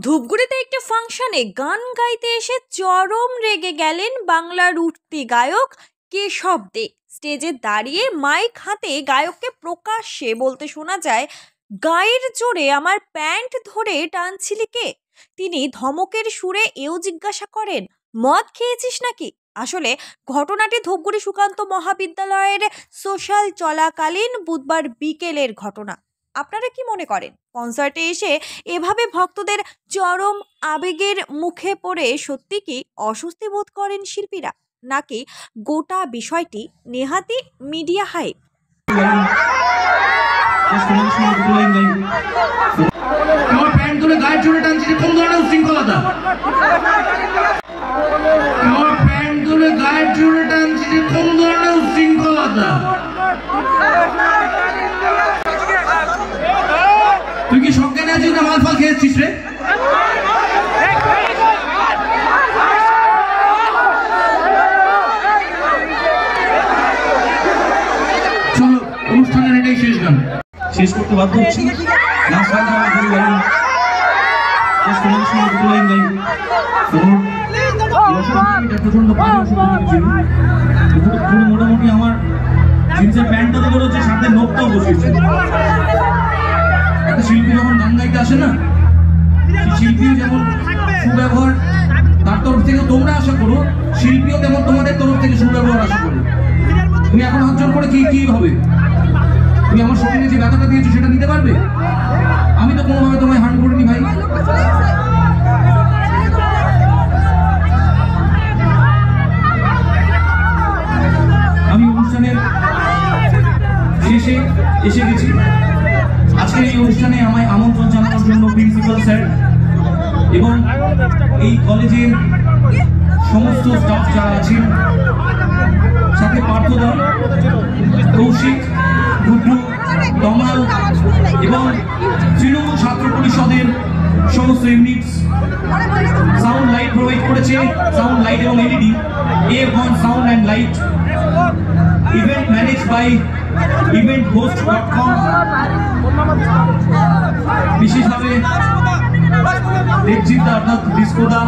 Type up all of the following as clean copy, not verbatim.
ধূপগুড়িতে একটি ফাংশনে গান গাইতে এসে চরম রেগে গেলেন বাংলার উঠতি গায়ক কেশব দে। স্টেজে দাঁড়িয়ে মাইক হাতে গায়ককে প্রকাশ্যে বলতে শোনা যায়, গায়ের জোরে আমার প্যান্ট ধরে টানছিলি কে? তিনি ধমকের সুরে এও জিজ্ঞাসা করেন, মদ খেয়েছিস নাকি? আসলে ঘটনাটি ধূপগুড়ি সুকান্ত মহাবিদ্যালয়ের সোশ্যাল চলাকালীন বুধবার বিকেলের ঘটনা। আপনারা কি মনে করেন, কনসার্টে এসে এভাবে ভক্তদের চরম আবেগের মুখে পড়ে সত্যি কি অস্বস্তি বোধ করেন শিল্পীরা, নাকি গোটা বিষয়টি নেহাতি মিডিয়া হাইপ? আমার প্যান্ট ধরে গায়ের জোরে টানছি, কোন ধরনের উশৃঙ্খলতা? আমার প্যান্ট ধরে গায়ের জোরে টানছি, কোন ধরনের উশৃঙ্খলতা? তুই কি সজ্ঞানে আছিস না মালফাল খেয়েছিস রে? চলো, অনুষ্ঠানের এটাই শেষ গান। শেষ করতে বাধ্য হচ্ছি। মোটামুটি আমার জিন্সের প্যান্টটা তো হচ্ছে, সাথে নোটটাও বসেছে। একটা শিল্পী যখন গান গাইতে আসে না, সেই শিল্পীও যেমন সুব্যবহার তার তরফ থেকে তোমরা আশা করো, শিল্পীও তেমন তোমাদের তরফ থেকে সুব্যবহার আশা করো। তুমি এখন হাতজোড় করে কি হবে? তুমি আমার শরীরে যে ব্যথাটা দিয়েছো সেটা দিতে পারবে? আমি তো কোনোভাবে তোমায় হার্ট করিনি ভাই। আমি অনুষ্ঠানের শেষে এসে গেছি। আজকের এই অনুষ্ঠানে আমায় আমন্ত্রণ জানানোর জন্য প্রিন্সিপাল স্যার এবং এই কলেজের সমস্ত স্টাফ যারা আছেন, সাথে পার্থদা, কৌশিক, গুড্ডু, তমাল এবং তৃণমূল ছাত্র পরিষদের সমস্ত ইউনিটস, সাউন্ড লাইট প্রোভাইড করেছে, সাউন্ড লাইট এবং LED, A1 sound and light, event manage by eventhost.com, বিশেষভাবে দেবজিৎ অর্থাৎ ডিসকোদা,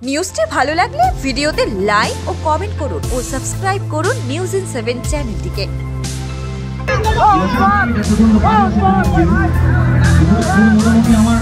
নিউজটি ভালো লাগলে ভিডিওতে লাইক ও কমেন্ট করুন ও সাবস্ক্রাইব করুন নিউজ ইন 7 চ্যানেলটিকে। মোটামুটি আমার